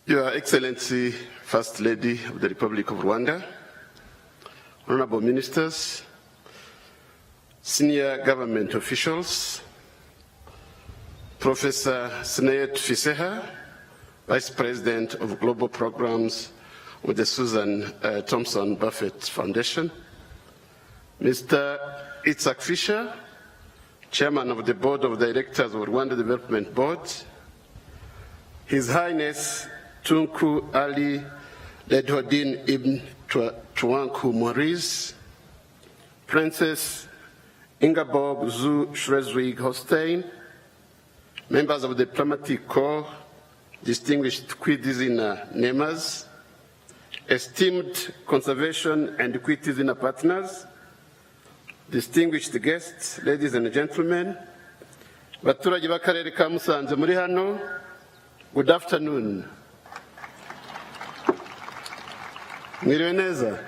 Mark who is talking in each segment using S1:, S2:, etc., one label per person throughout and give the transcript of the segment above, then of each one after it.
S1: Your Excellency, First Lady of the Republic of Rwanda, Honorable Ministers, Senior Government Officials, Professor Sneyet Fiseha, Vice President of Global Programs with the Susan Thompson Buffett Foundation, Mr. Itzhak Fisher, Chairman of the Board of Directors of Rwanda Development Board, His Highness Tunku Ali Ledhodin Ibn Tuanku Maurice, Princess Ingeborg zu Schleswig-Holstein, members of the Diplomatic Corps, distinguished Kwitizina Nemas, esteemed conservation and Kwitizina partners, distinguished guests, ladies and gentlemen, baturage b'akarere ka Musanze muri hano, good afternoon. Mwiriwe neza.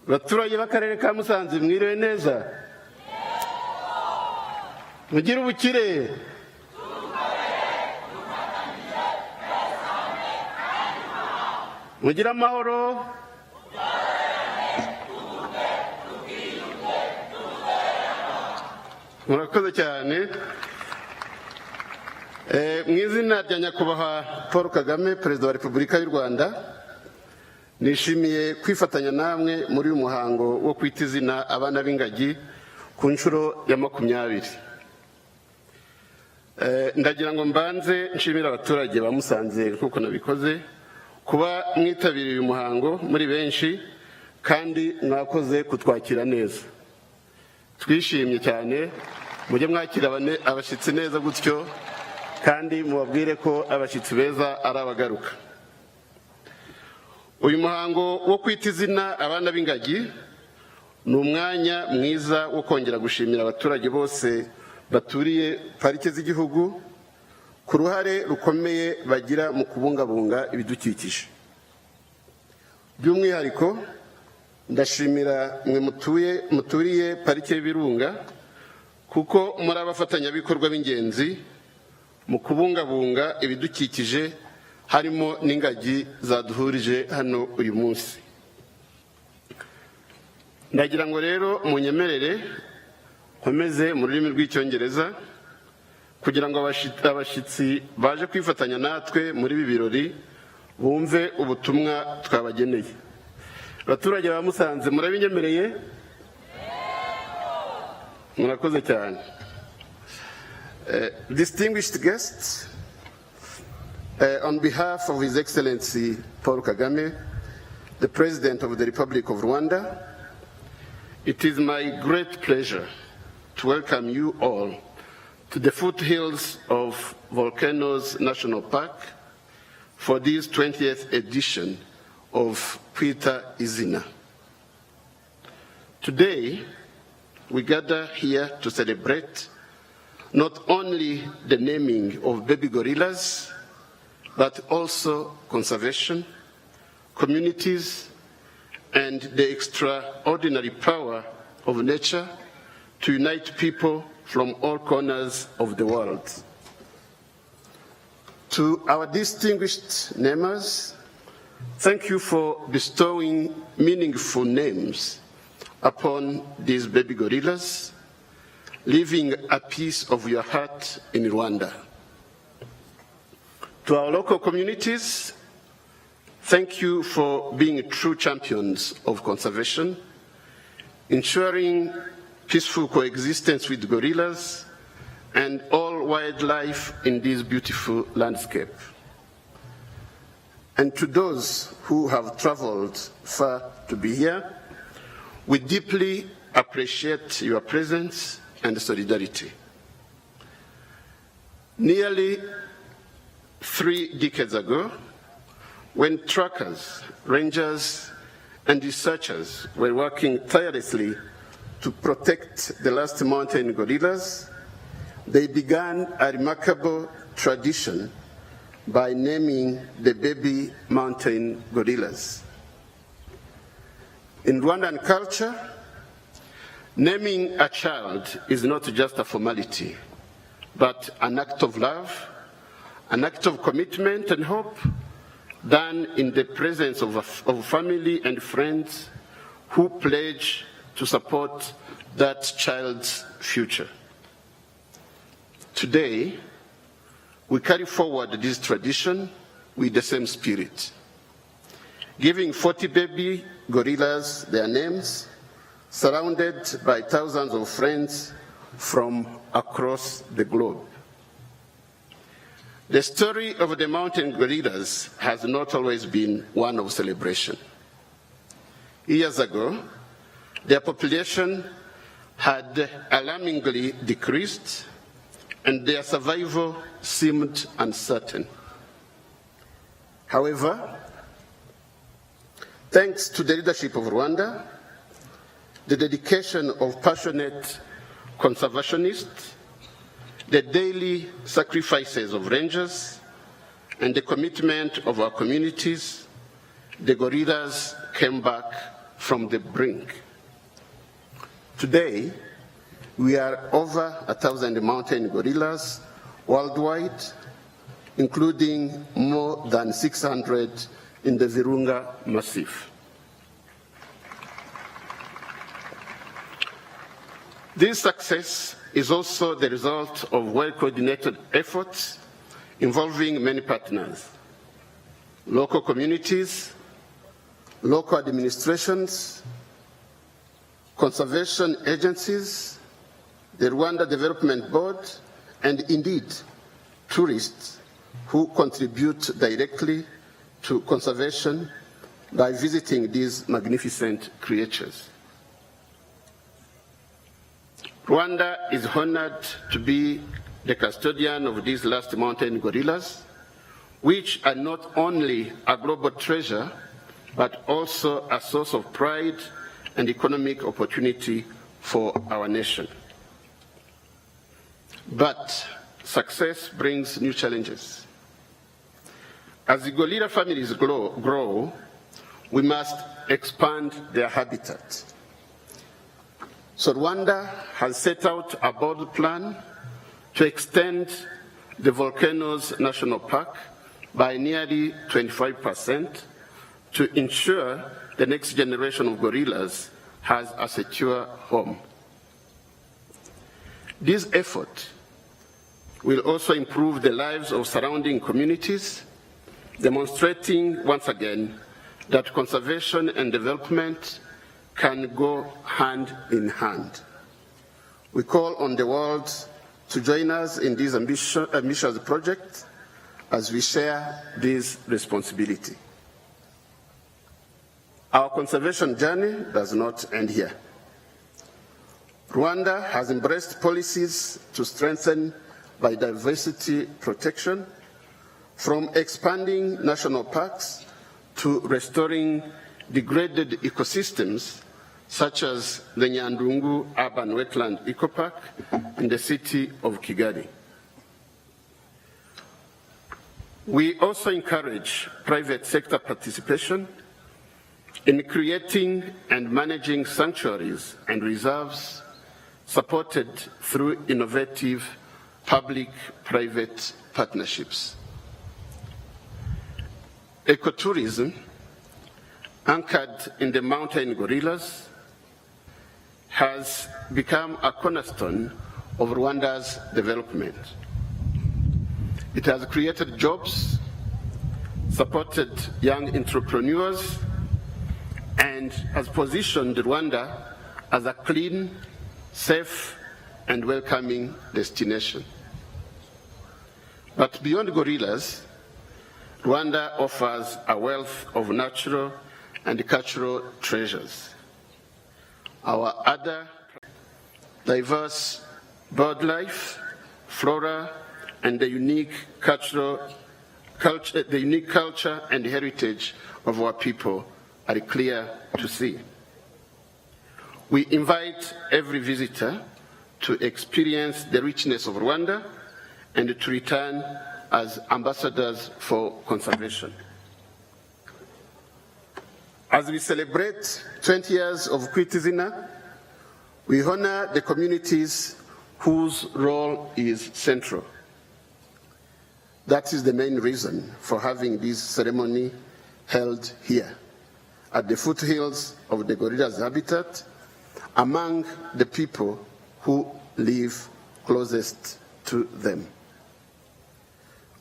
S1: Baturage b'akarere ka Musanze mwiriwe neza. Mugira ubukire. Mugira amahoro. Murakoze cyane. Mu izina rya Nyakubahwa Paul Kagame, Perezida wa Repubulika y'u Rwanda, nishimiye kwifatanya namwe muri uyu muhango wo kwita izina abana b'ingagi ku nshuro ya 20. Ndagira ngo mbanze nshimira abaturage ba Musanze kuko nabikoze kuba mwitabiriye uyu muhango muri benshi kandi mwakoze kutwakira neza. Twishimye cyane, mujye mwakira abashyitsi neza gutyo kandi mubabwire ko abashyitsi beza ari abagaruka. Uyu muhango wo kwita izina abana b'ingagi ni umwanya mwiza wo kongera gushimira abaturage bose baturiye parike z'igihugu ku ruhare rukomeye bagira mu kubungabunga ibidukikije. By'umwihariko ndashimira mwe muturiye parike y'Ibirunga kuko muri abafatanyabikorwa b'ingenzi mu kubungabunga ibidukikije harimo n'ingagi zaduhurije hano uyu munsi. Ndagira ngo rero munyemerere nkomeze mu rurimi rw'Icyongereza kugira ngo abashyitsi baje kwifatanya natwe muri ibi birori bumve ubutumwa twabageneye. Abaturage ba Musanze murabinyemereye? Murakoze cyane. Distinguished guests, on behalf of His Excellency Paul Kagame, the President of the Republic of Rwanda, it is my great pleasure to welcome you all to the foothills of Volcanoes National Park for this 20th edition of Kwita Izina. Today, we gather here to celebrate not only the naming of baby gorillas, but also conservation, communities, and the extraordinary power of nature to unite people from all corners of the world. To our distinguished namers, thank you for bestowing meaningful names upon these baby gorillas, leaving a piece of your heart in Rwanda. To our local communities, thank you for being true champions of conservation, ensuring peaceful coexistence with gorillas and all wildlife in this beautiful landscape. And to those who have traveled far to be here, we deeply appreciate your presence and solidarity. Nearly 3 decades ago, when trackers, rangers, and researchers were working tirelessly to protect the last mountain gorillas, they began a remarkable tradition by naming the baby mountain gorillas. In Rwandan culture, naming a child is not just a formality, but an act of love, an act of commitment and hope done in the presence of family and friends who pledge to support that child's future. Today, we carry forward this tradition with the same spirit, giving 40 baby gorillas their names, surrounded by thousands of friends from across the globe. The story of the mountain gorillas has not always been one of celebration. Years ago, their population had alarmingly decreased, and their survival seemed uncertain. However, thanks to the leadership of Rwanda, the dedication of passionate conservationists, the daily sacrifices of rangers, and the commitment of our communities, the gorillas came back from the brink. Today, we are over 1,000 mountain gorillas worldwide, including more than 600 in the Virunga Massif. This success is also the result of well-coordinated efforts involving many partners, local communities, local administrations, conservation agencies, the Rwanda Development Board, and indeed, tourists who contribute directly to conservation by visiting these magnificent creatures. Rwanda is honored to be the custodian of these last mountain gorillas, which are not only a global treasure, but also a source of pride and economic opportunity for our nation. But success brings new challenges. As the gorilla families grow, we must expand their habitat. So Rwanda has set out a bold plan to extend the Volcanoes National Park by nearly 25% to ensure the next generation of gorillas has a secure home. This effort will also improve the lives of surrounding communities, demonstrating once again that conservation and development can go hand in hand. We call on the world to join us in this ambitious project as we share this responsibility. Our conservation journey does not end here. Rwanda has embraced policies to strengthen biodiversity protection, from expanding national parks to restoring degraded ecosystems, such as the Nyandungu Urban Wetland Eco Park in the city of Kigali. We also encourage private sector participation in creating and managing sanctuaries and reserves supported through innovative public-private partnerships. Ecotourism, anchored in the mountain gorillas, has become a cornerstone of Rwanda's development. It has created jobs, supported young entrepreneurs, and has positioned Rwanda as a clean, safe, and welcoming destination. But beyond gorillas, Rwanda offers a wealth of natural and cultural treasures. Our other diverse bird life, flora, and the unique culture and heritage of our people are clear to see. We invite every visitor to experience the richness of Rwanda and to return as ambassadors for conservation. As we celebrate 20 years of Kwitizina, we honor the communities whose role is central. That is the main reason for having this ceremony held here, at the foothills of the gorilla's habitat, among the people who live closest to them.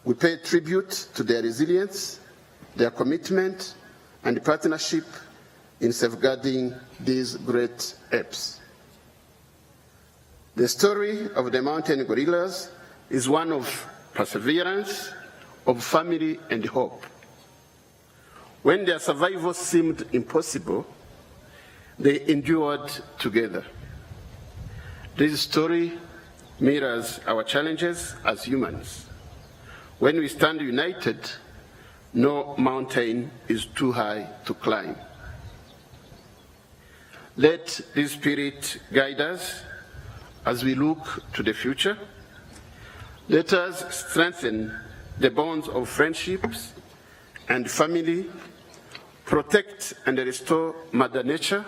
S1: We pay tribute to their resilience, their commitment, and partnership in safeguarding these great apes. The story of the mountain gorillas is one of perseverance, of family and hope. When their survival seemed impossible, they endured together. This story mirrors our challenges as humans. When we stand united, no mountain is too high to climb. Let this spirit guide us as we look to the future. Let us strengthen the bonds of friendships and family, protect and restore Mother Nature,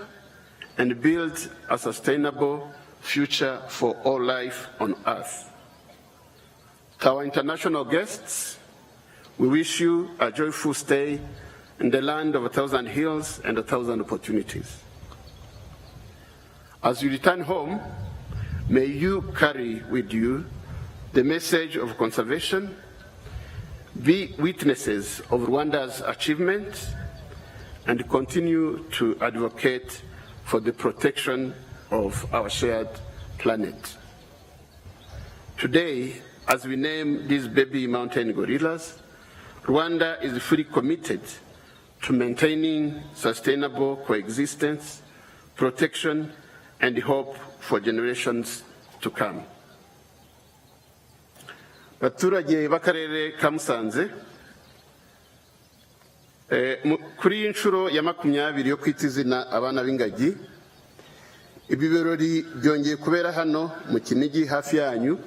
S1: and build a sustainable future for all life on Earth. To our international guests, we wish you a joyful stay in the land of 1,000 hills and 1,000 opportunities. As you return home, may you carry with you the message of conservation, be witnesses of Rwanda's achievements, and continue to advocate for the protection of our shared planet. Today, as we name these baby mountain gorillas, Rwanda is fully committed to maintaining sustainable coexistence, protection, and hope for generations to come. Baturage b'akarere ka Musanze, kuri iyi nshuro ya 20 yo kwita izina abana b'ingagi, ibi birori byongeye kubera hano mu Kinigi hafi yanyu,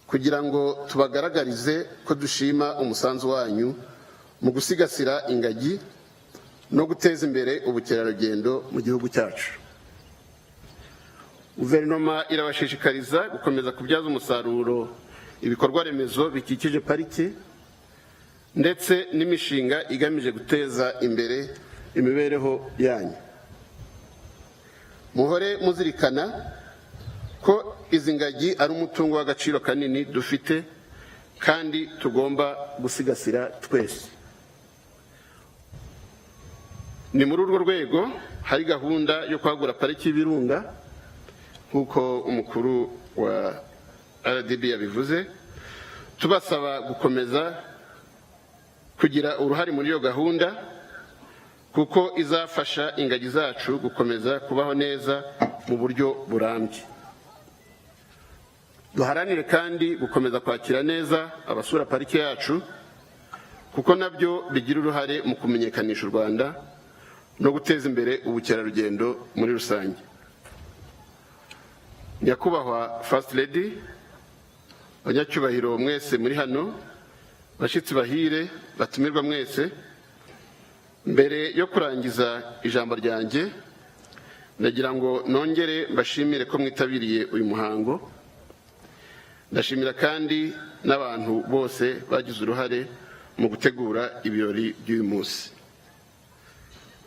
S1: kugira ngo tubagaragarize ko dushima umusanzu wanyu mu gusigasira ingagi no guteza imbere ubukerarugendo mu gihugu cyacu. Guverinoma irabashishikariza gukomeza kubyaza umusaruro ibikorwa remezo bikikije parike ndetse n'imishinga igamije guteza imbere imibereho yanyu. Muhore muzirikana ko izi ngagi ari umutungo w'agaciro kanini dufite kandi tugomba gusigasira twese. Ni muri urwo rwego hari gahunda yo kwagura pariki y'Ibirunga nk'uko umukuru wa RDB yabivuze, tubasaba gukomeza kugira uruhare muri iyo gahunda kuko izafasha ingagi zacu gukomeza kubaho neza mu buryo burambye. Duharanire kandi gukomeza kwakira neza abasura pariki yacu kuko nabyo bigira uruhare mu kumenyekanisha u Rwanda no guteza imbere ubukerarugendo muri rusange. Nyakubahwa First Lady, abanyacyubahiro mwese muri hano, bashitsi bahire batumirwa mwese, mbere yo kurangiza ijambo ryanjye ndagira ngo nongere mbashimire ko mwitabiriye uyu muhango. Ndashimira kandi n'abantu bose bagize uruhare mu gutegura ibirori by'uyu munsi.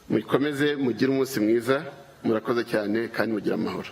S1: Mukomeze mugire umunsi mwiza, murakoze cyane kandi mugira amahoro.